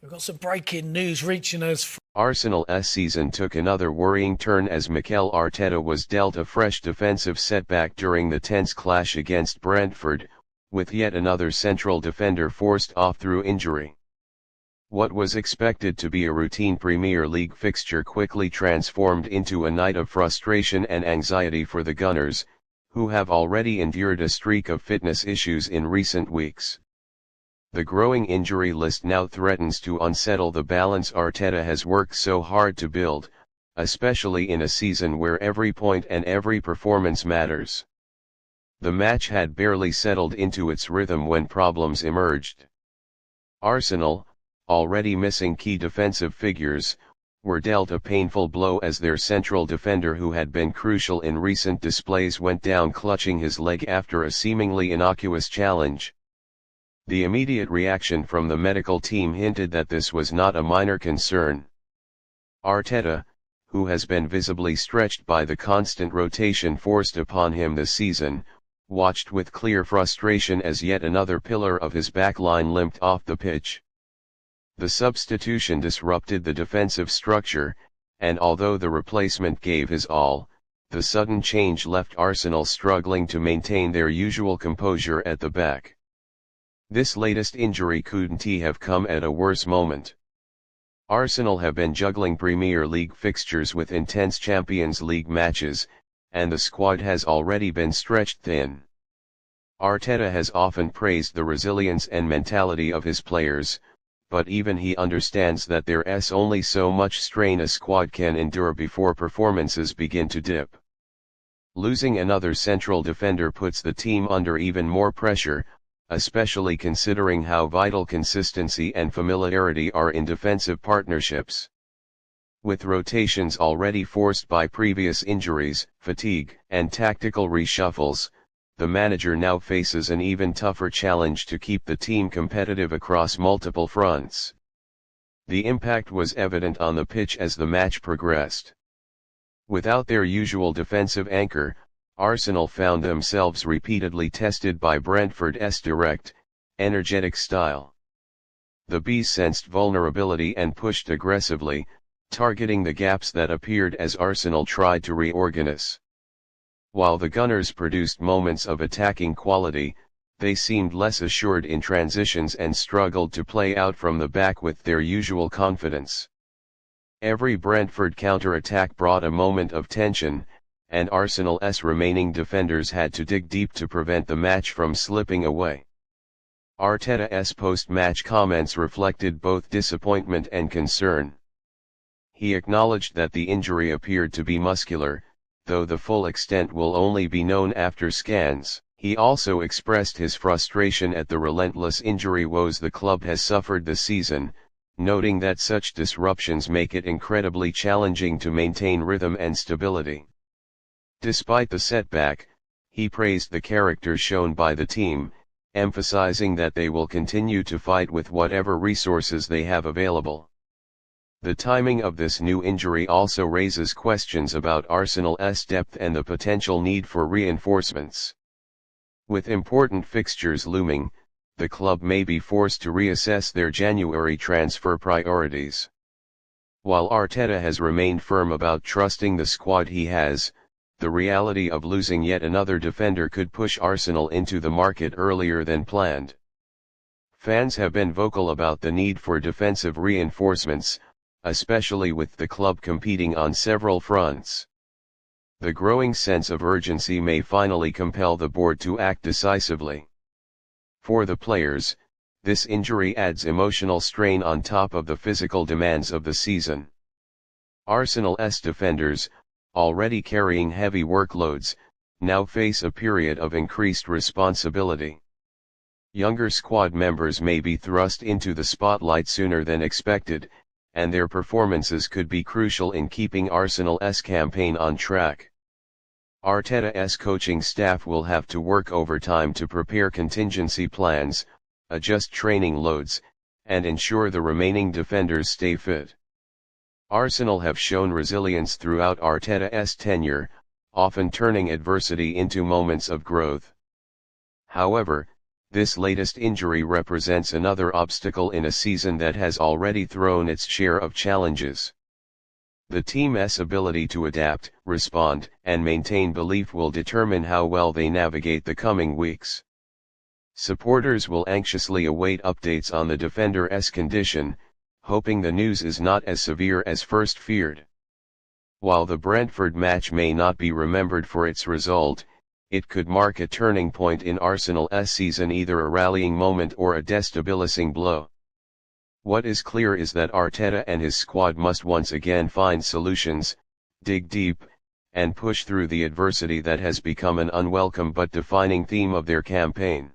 We've got some breaking news reaching us. Arsenal's season took another worrying turn as Mikel Arteta was dealt a fresh defensive setback during the tense clash against Brentford, with yet another central defender forced off through injury. What was expected to be a routine Premier League fixture quickly transformed into a night of frustration and anxiety for the Gunners, who have already endured a streak of fitness issues in recent weeks. The growing injury list now threatens to unsettle the balance Arteta has worked so hard to build, especially in a season where every point and every performance matters. The match had barely settled into its rhythm when problems emerged. Arsenal, already missing key defensive figures, were dealt a painful blow as their central defender, who had been crucial in recent displays, went down clutching his leg after a seemingly innocuous challenge. The immediate reaction from the medical team hinted that this was not a minor concern. Arteta, who has been visibly stretched by the constant rotation forced upon him this season, watched with clear frustration as yet another pillar of his backline limped off the pitch. The substitution disrupted the defensive structure, and although the replacement gave his all, the sudden change left Arsenal struggling to maintain their usual composure at the back. This latest injury couldn't have come at a worse moment. Arsenal have been juggling Premier League fixtures with intense Champions League matches, and the squad has already been stretched thin. Arteta has often praised the resilience and mentality of his players, but even he understands that there's only so much strain a squad can endure before performances begin to dip. Losing another central defender puts the team under even more pressure, especially considering how vital consistency and familiarity are in defensive partnerships. With rotations already forced by previous injuries, fatigue, and tactical reshuffles, the manager now faces an even tougher challenge to keep the team competitive across multiple fronts. The impact was evident on the pitch as the match progressed. Without their usual defensive anchor, Arsenal found themselves repeatedly tested by Brentford's direct, energetic style. The Bees sensed vulnerability and pushed aggressively, targeting the gaps that appeared as Arsenal tried to reorganize. While the Gunners produced moments of attacking quality, they seemed less assured in transitions and struggled to play out from the back with their usual confidence. Every Brentford counter-attack brought a moment of tension, and Arsenal's remaining defenders had to dig deep to prevent the match from slipping away. Arteta's post-match comments reflected both disappointment and concern. He acknowledged that the injury appeared to be muscular, though the full extent will only be known after scans. He also expressed his frustration at the relentless injury woes the club has suffered this season, noting that such disruptions make it incredibly challenging to maintain rhythm and stability. Despite the setback, he praised the character shown by the team, emphasizing that they will continue to fight with whatever resources they have available. The timing of this new injury also raises questions about Arsenal's depth and the potential need for reinforcements. With important fixtures looming, the club may be forced to reassess their January transfer priorities. While Arteta has remained firm about trusting the squad he has, the reality of losing yet another defender could push Arsenal into the market earlier than planned. Fans have been vocal about the need for defensive reinforcements, especially with the club competing on several fronts. The growing sense of urgency may finally compel the board to act decisively. For the players, this injury adds emotional strain on top of the physical demands of the season. Arsenal's defenders, already carrying heavy workloads, now face a period of increased responsibility. Younger squad members may be thrust into the spotlight sooner than expected, and their performances could be crucial in keeping Arsenal's campaign on track. Arteta's coaching staff will have to work overtime to prepare contingency plans, adjust training loads, and ensure the remaining defenders stay fit. Arsenal have shown resilience throughout Arteta's tenure, often turning adversity into moments of growth. However, This latest injury represents another obstacle in a season that has already thrown its share of challenges. The team's ability to adapt, respond, and maintain belief will determine how well they navigate the coming weeks. Supporters will anxiously await updates on the defender's condition, hoping the news is not as severe as first feared. While the Brentford match may not be remembered for its result, it could mark a turning point in Arsenal's season, either a rallying moment or a destabilizing blow. What is clear is that Arteta and his squad must once again find solutions, dig deep, and push through the adversity that has become an unwelcome but defining theme of their campaign.